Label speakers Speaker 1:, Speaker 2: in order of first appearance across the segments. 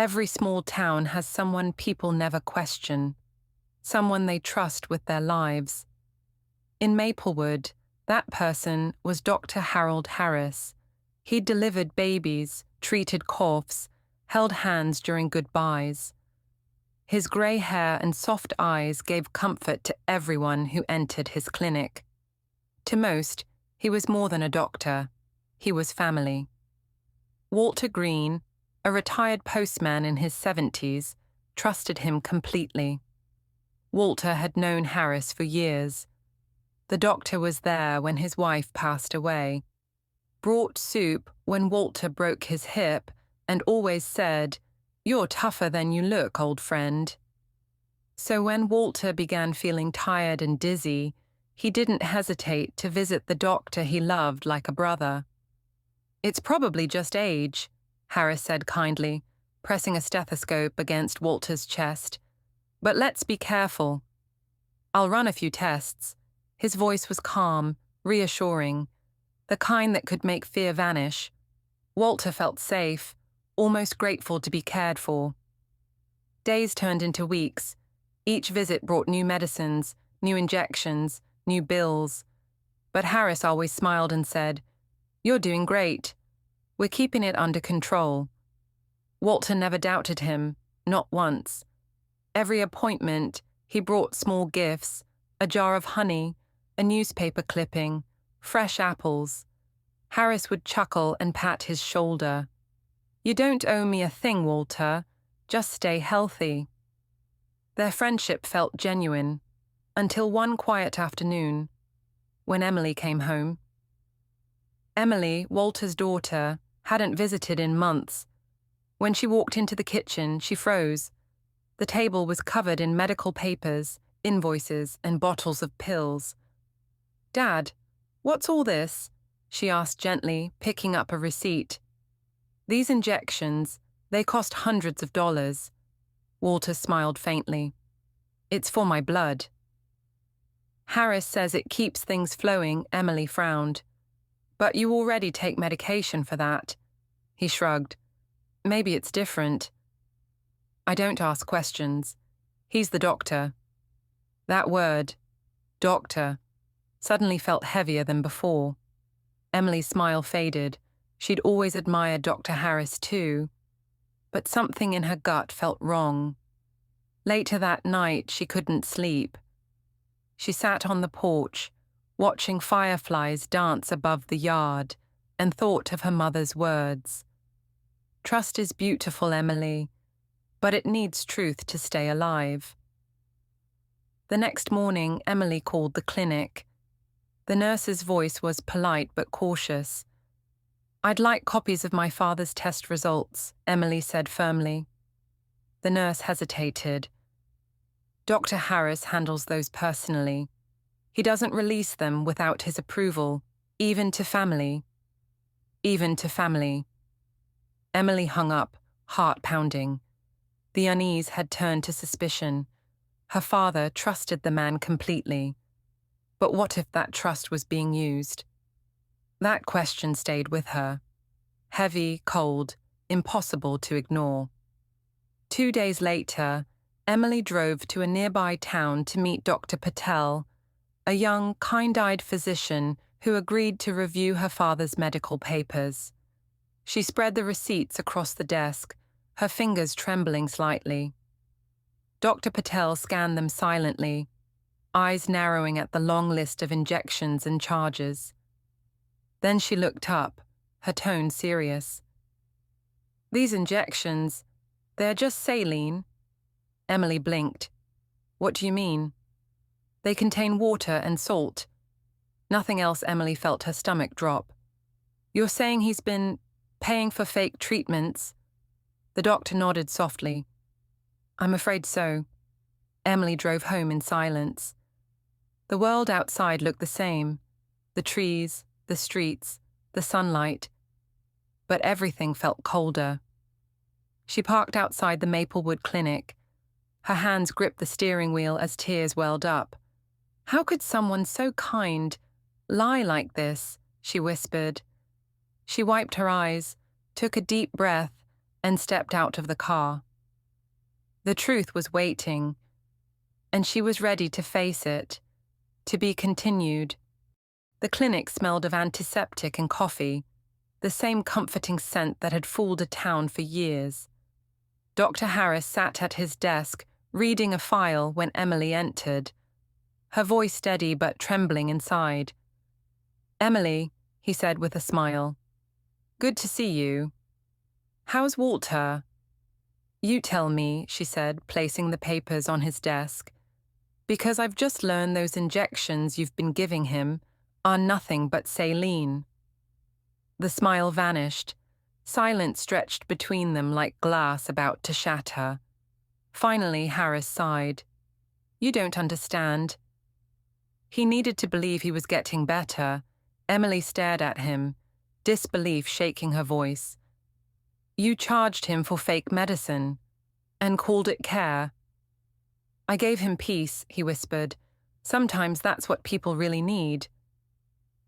Speaker 1: Every small town has someone people never question, someone they trust with their lives. In Maplewood, that person was Dr. Harold Harris. He'd delivered babies, treated coughs, held hands during goodbyes. His grey hair and soft eyes gave comfort to everyone who entered his clinic. To most, he was more than a doctor. He was family. Walter Green, a retired postman in his 70s, trusted him completely. Walter had known Harris for years. The doctor was there when his wife passed away, brought soup when Walter broke his hip, and always said, "You're tougher than you look, old friend." So when Walter began feeling tired and dizzy, he didn't hesitate to visit the doctor he loved like a brother. "It's probably just age," Harris said kindly, pressing a stethoscope against Walter's chest. "But let's be careful. I'll run a few tests." His voice was calm, reassuring, the kind that could make fear vanish. Walter felt safe, almost grateful to be cared for. Days turned into weeks. Each visit brought new medicines, new injections, new bills. But Harris always smiled and said, "You're doing great. We're keeping it under control." Walter never doubted him, not once. Every appointment, he brought small gifts, a jar of honey, a newspaper clipping, fresh apples. Harris would chuckle and pat his shoulder. "You don't owe me a thing, Walter. Just stay healthy." Their friendship felt genuine, until one quiet afternoon, when Emily came home. Emily, Walter's daughter, hadn't visited in months. When she walked into the kitchen, she froze. The table was covered in medical papers, invoices, and bottles of pills. "Dad, what's all this?" she asked gently, picking up a receipt. "These injections, they cost hundreds of dollars." Walter smiled faintly. "It's for my blood." "Harris says it keeps things flowing," Emily frowned. "But you already take medication for that." He shrugged. "Maybe it's different." "I don't ask questions. He's the doctor." That word, doctor, suddenly felt heavier than before. Emily's smile faded. She'd always admired Dr. Harris too. But something in her gut felt wrong. Later that night, she couldn't sleep. She sat on the porch, watching fireflies dance above the yard, and thought of her mother's words. "Trust is beautiful, Emily, but it needs truth to stay alive." The next morning, Emily called the clinic. The nurse's voice was polite but cautious. "I'd like copies of my father's test results," Emily said firmly. The nurse hesitated. "Dr. Harris handles those personally. He doesn't release them without his approval, even to family." "Even to family." Emily hung up, heart pounding. The unease had turned to suspicion. Her father trusted the man completely. But what if that trust was being used? That question stayed with her. Heavy, cold, impossible to ignore. 2 days later, Emily drove to a nearby town to meet Dr. Patel, a young, kind-eyed physician who agreed to review her father's medical papers. She spread the receipts across the desk, her fingers trembling slightly. Dr. Patel scanned them silently, eyes narrowing at the long list of injections and charges. Then she looked up, her tone serious. "These injections, they're just saline." Emily blinked. "What do you mean?" "They contain water and salt." Nothing else. Emily felt her stomach drop. "You're saying he's been paying for fake treatments?" The doctor nodded softly. "I'm afraid so." Emily drove home in silence. The world outside looked the same. The trees, the streets, the sunlight. But everything felt colder. She parked outside the Maplewood clinic. Her hands gripped the steering wheel as tears welled up. How could someone so kind lie like this? She whispered. She wiped her eyes, took a deep breath, and stepped out of the car. The truth was waiting, and she was ready to face it, to be continued. The clinic smelled of antiseptic and coffee, the same comforting scent that had fooled a town for years. Dr. Harris sat at his desk, reading a file when Emily entered, her voice steady but trembling inside. "Emily," he said with a smile. "Good to see you. How's Walter?" "You tell me," she said, placing the papers on his desk, "because I've just learned those injections you've been giving him are nothing but saline." The smile vanished. Silence stretched between them like glass about to shatter. Finally, Harris sighed. "You don't understand." He needed to believe he was getting better. Emily stared at him, disbelief shaking her voice. "You charged him for fake medicine and called it care." "I gave him peace," he whispered. "Sometimes that's what people really need."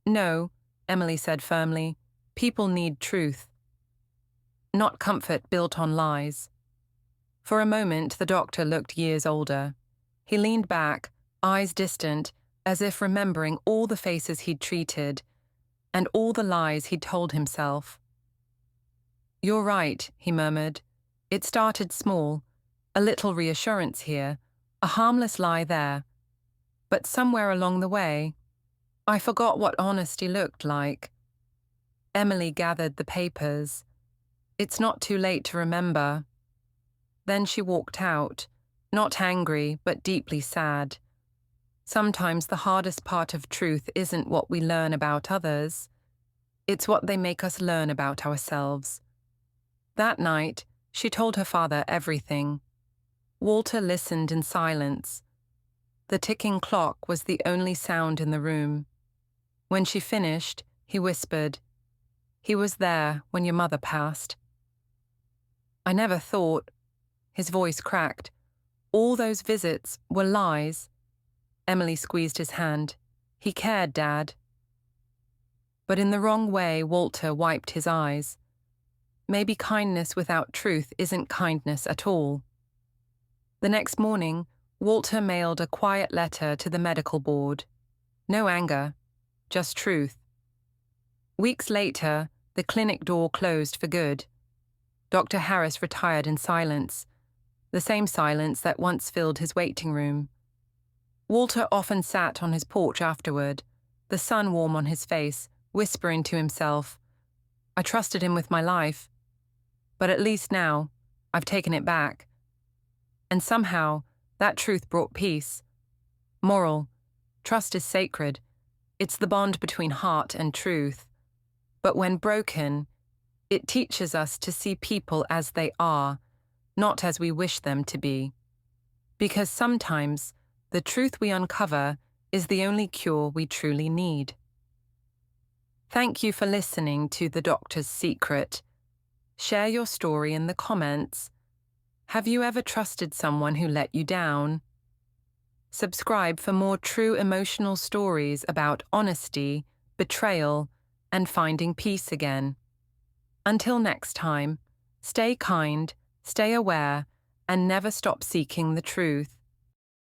Speaker 1: "No," Emily said firmly. "People need truth, not comfort built on lies." For a moment, the doctor looked years older. He leaned back, eyes distant, as if remembering all the faces he'd treated and all the lies he'd told himself. "You're right," he murmured. "It started small, a little reassurance here, a harmless lie there. But somewhere along the way, I forgot what honesty looked like." Emily gathered the papers. "It's not too late to remember." Then she walked out, not angry, but deeply sad. Sometimes the hardest part of truth isn't what we learn about others. It's what they make us learn about ourselves. That night, she told her father everything. Walter listened in silence. The ticking clock was the only sound in the room. When she finished, he whispered, "He was there when your mother passed." "I never thought," his voice cracked, "all those visits were lies." Emily squeezed his hand. "He cared, Dad." But in the wrong way, Walter wiped his eyes. Maybe kindness without truth isn't kindness at all. The next morning, Walter mailed a quiet letter to the medical board. No anger, just truth. Weeks later, the clinic door closed for good. Dr. Harris retired in silence, the same silence that once filled his waiting room. Walter often sat on his porch afterward, the sun warm on his face, whispering to himself, "I trusted him with my life, but at least now, I've taken it back." And somehow, that truth brought peace. Moral, trust is sacred. It's the bond between heart and truth. But when broken, it teaches us to see people as they are, not as we wish them to be. Because sometimes, the truth we uncover is the only cure we truly need. Thank you for listening to The Doctor's Secret. Share your story in the comments. Have you ever trusted someone who let you down? Subscribe for more true emotional stories about honesty, betrayal, and finding peace again. Until next time, stay kind, stay aware, and never stop seeking the truth.